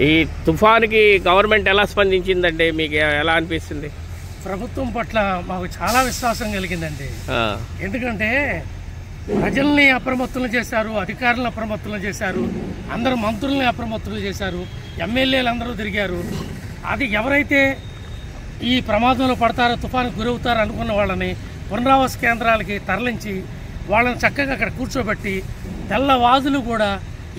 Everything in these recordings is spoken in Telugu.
ఈ తుఫానుకి గవర్నమెంట్ ఎలా స్పందించిందండి, మీకు ఎలా అనిపిస్తుంది? ప్రభుత్వం పట్ల మాకు చాలా విశ్వాసం కలిగిందండి. ఎందుకంటే ప్రజల్ని అప్రమత్తులు చేశారు, అధికారులను అప్రమత్తులు చేశారు, అందరూ మంత్రుల్ని అప్రమత్తులు చేశారు, ఎమ్మెల్యేలు అందరూ తిరిగారు. అది ఎవరైతే ఈ ప్రమాదంలో పడతారో, తుఫాను గురవుతారో అనుకున్న వాళ్ళని పునరావాస కేంద్రాలకి తరలించి వాళ్ళని చక్కగా అక్కడ కూర్చోబెట్టి తెల్లవాదులు కూడా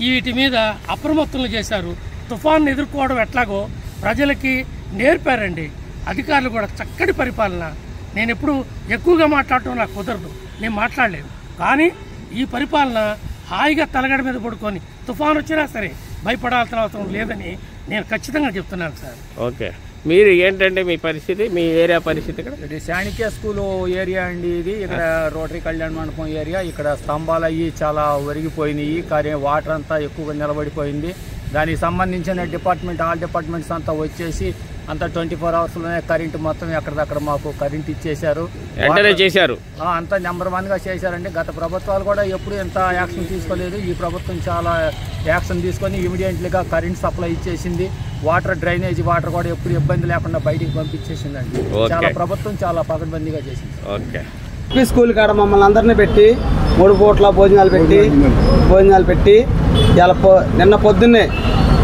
వీటి మీద అప్రమత్తులు చేశారు. తుఫాను ఎదుర్కోవడం ఎట్లాగో ప్రజలకి నేర్పారండి. అధికారులు కూడా చక్కటి పరిపాలన. నేను ఎప్పుడు ఎక్కువగా మాట్లాడటం నాకు కుదరదు, నేను మాట్లాడలేను. కానీ ఈ పరిపాలన హాయిగా తలగడ మీద పడుకొని తుఫాను వచ్చినా సరే భయపడాల్సిన అవసరం లేదని నేను ఖచ్చితంగా చెప్తున్నాను సార్. ఓకే, మీరు ఏంటంటే మీ పరిస్థితి, మీ ఏరియా పరిస్థితి? ఇక్కడ ఇది శానిక్య స్కూల్ ఏరియా అండి. ఇది ఇక్కడ రోటరీ కళ్యాణ మండపం ఏరియా. ఇక్కడ స్తంభాలు అయ్యి చాలా ఒరిగిపోయినాయి, కానీ వాటర్ అంతా ఎక్కువగా నిలబడిపోయింది. దానికి సంబంధించిన డిపార్ట్మెంట్, ఆల్ డిపార్ట్మెంట్స్ అంతా వచ్చేసి అంతా 24 అవర్స్లోనే కరెంటు మొత్తం ఎక్కడిదక్కడ మాకు కరెంట్ ఇచ్చేశారు, చేశారు. అంతా నెంబర్ 1గా చేశారండి. గత ప్రభుత్వాలు కూడా ఎప్పుడు ఎంత యాక్షన్ తీసుకోలేదు. ఈ ప్రభుత్వం చాలా యాక్షన్ తీసుకొని ఇమీడియట్లీగా కరెంట్ సప్లై ఇచ్చేసింది. వాటర్ డ్రైనేజ్ వాటర్ కూడా ఎప్పుడు ఇబ్బంది లేకుండా బయటికి పంపించేసిందండి. చాలా ప్రభుత్వం చాలా పకడ్బందీగా చేసింది. ఓకే, స్కూల్ కాడ మమ్మల్ని అందరినీ పెట్టి 3 పూట్ల భోజనాలు పెట్టి నిన్న పొద్దున్నే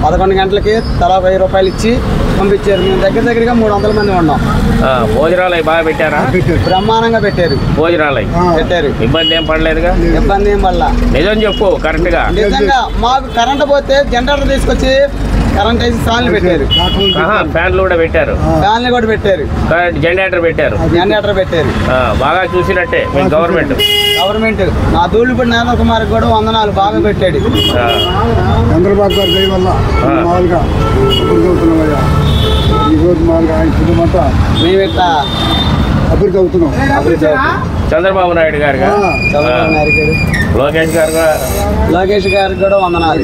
11 గంటలకి తలా 1000 రూపాయలు ఇచ్చి పంపించారు. మేము దగ్గరగా 300 మంది ఉన్నాం. భోజనాలు బాగా పెట్టారా? బ్రహ్మాండంగా పెట్టారు. భోజనాలు పెట్టారు. ఇబ్బంది ఏం పడలేదుగా? ఇబ్బంది ఏం పడలా. నిజం చెప్పు, కరెక్ట్ గా. నిజంగా మాకు కరెంట్ పోతే జనరేటర్ తీసుకొచ్చి కరెంట్ వేసి ఫ్యాన్లు పెట్టారు. ఫ్యాన్లు కూడా పెట్టారు. జనరేటర్ పెట్టారు. బాగా చూసినట్టే గవర్నమెంట్. నా దూళ్ళుపడి నేల కుమార్ కూడా వందనాలు బాగా పెట్టాడు. చంద్రబాబు గారి దయ వల్ల మామూలుగా ఈరోజు మామూలుగా ఆయన కుటుంబంతా మేము ఇట్లా అభివృద్ధి అవుతున్నాం. చంద్రబాబు నాయుడు గారు, లోకేష్ గారు కూడా వందనాలు.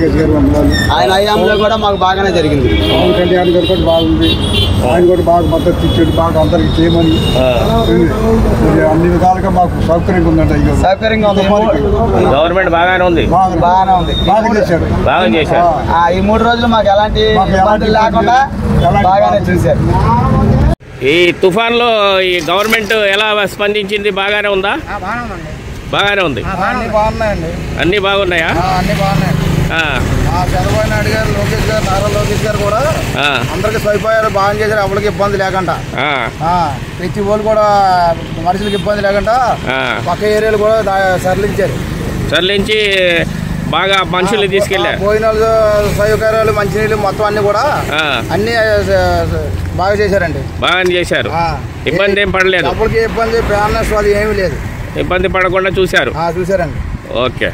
ఆయన హయాంలో కూడా మాకు బాగానే జరిగింది. కళ్యాణ్ గారు కూడా బాగుంది. ఆయన కూడా బాగా మద్దతు ఇచ్చాడు, బాగా అందరికి చేయమని అన్ని విధాలుగా మాకు సౌకర్యంగా ఉందంట. సౌకర్యంగా ఉంది. గవర్నమెంట్ బాగానే ఉంది. బాగా చేశారు. ఈ 3 రోజులు మాకు ఎలాంటి ఇబ్బందులు లేకుండా బాగానే చూశారు. ఈ తుఫాన్లో ఈ గవర్నమెంట్ ఎలా స్పందించింది? బాగానే ఉందా? బాగానే ఉంది. అన్ని బాగున్నాయా? చంద్రబాబు నాయుడు గారు, లోకేష్ గారు, నారా లోకేష్ గారు కూడా అందరికి సదుపాయాలు బాగా చేశారు. ఎవరికి ఇబ్బంది లేకుండా, ప్రతి వాళ్ళు కూడా మనుషులకు ఇబ్బంది లేకుండా పక్క ఏరియాలు కూడా సరళించి బాగా మనుషులు తీసుకెళ్ళారు. భోజనాలు సౌకర్యాలు, మంచినీళ్ళు మొత్తం అన్ని కూడా అన్ని బాగా చేశారండి. బాగా చేశారు. ఇబ్బంది ఏం పడలేదు. అప్పటికి ఇబ్బంది, ప్రాణనష్టం అది ఏమీ లేదు. ఇబ్బంది పడకుండా చూశారండి. ఓకే.